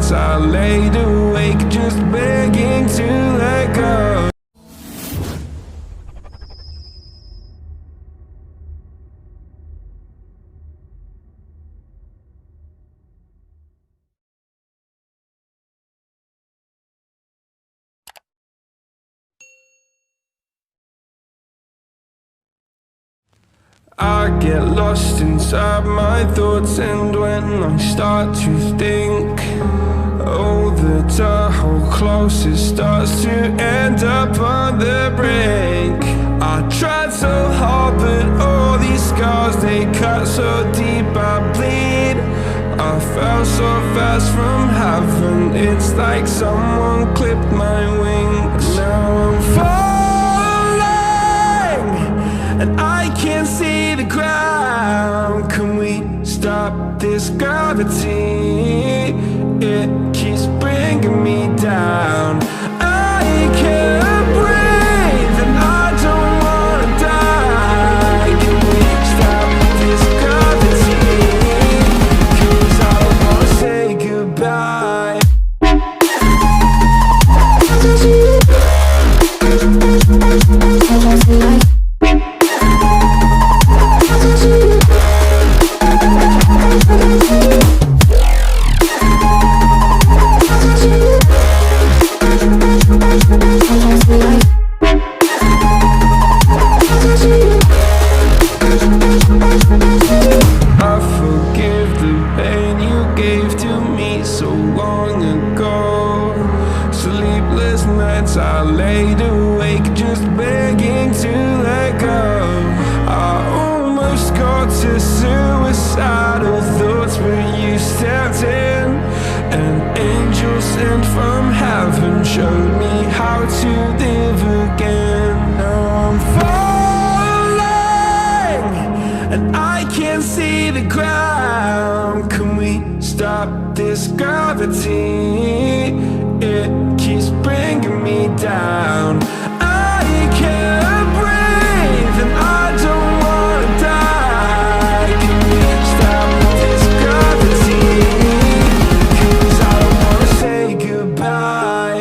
nights I laid awake just begging to let go. I get lost inside my thoughts, and when I start to think, oh, the door close, it starts to end up on the brink. I tried so hard, but all these scars, they cut so deep, I bleed. I fell so fast from heaven, it's like someone clipped my wings. Now I'm falling, and I can't see the ground. Can we stop this gravity? It keeps bringing me down. I can't breathe and I don't wanna die. Can we stop this gravity? 'Cause I don't wanna say goodbye. I laid awake just begging to let go. I almost got to suicidal thoughts, but you stepped in. An angel sent from heaven showed me how to live again. Now I'm falling, and I can't see the ground. Can we stop this gravity? It keeps bringing me down. I can't breathe and I don't wanna die. Can we stop this gravity? 'Cause I don't wanna say goodbye.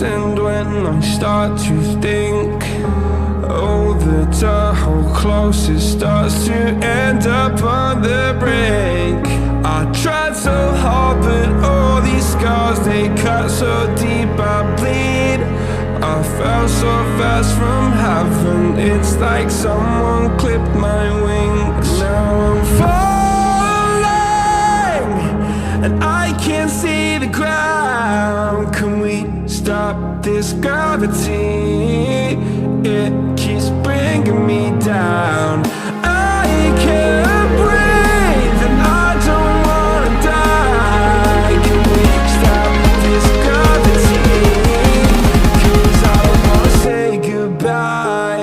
And when I start to think, oh, the door close, it starts to end up on the brink. I tried so hard, but all these scars, they cut so deep, I bleed. I fell so fast from heaven, it's like someone clipped my wings. Now I'm falling, and I can't see the ground. Can we stop this gravity? It keeps bringing me down. I can't breathe and I don't wanna die. Can we stop this gravity? 'Cause I don't wanna say goodbye.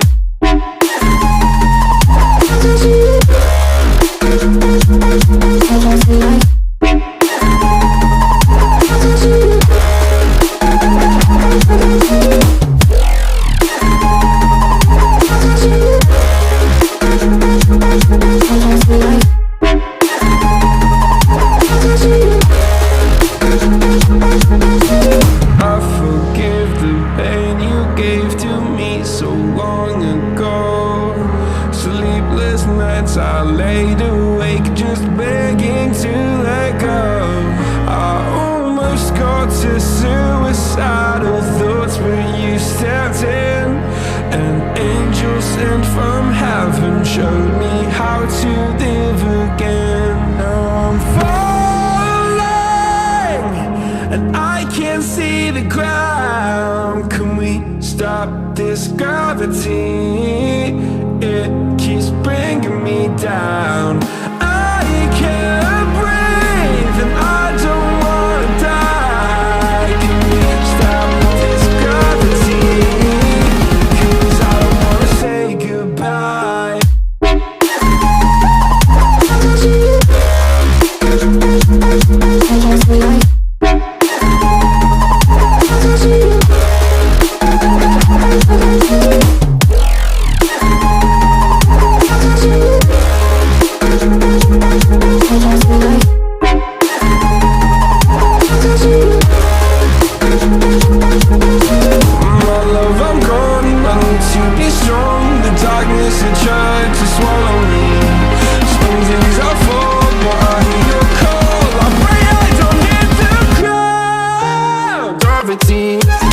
fall to suicidal thoughts, but you stepped in. An angel sent from heaven showed me how to live again. Now I'm falling and I can't see the ground. Can we stop this gravity? It keeps bringing me down. I can't breathe and I don't wanna die. Can we stop this gravity? 'Cause I don't wanna say goodbye. Gravity.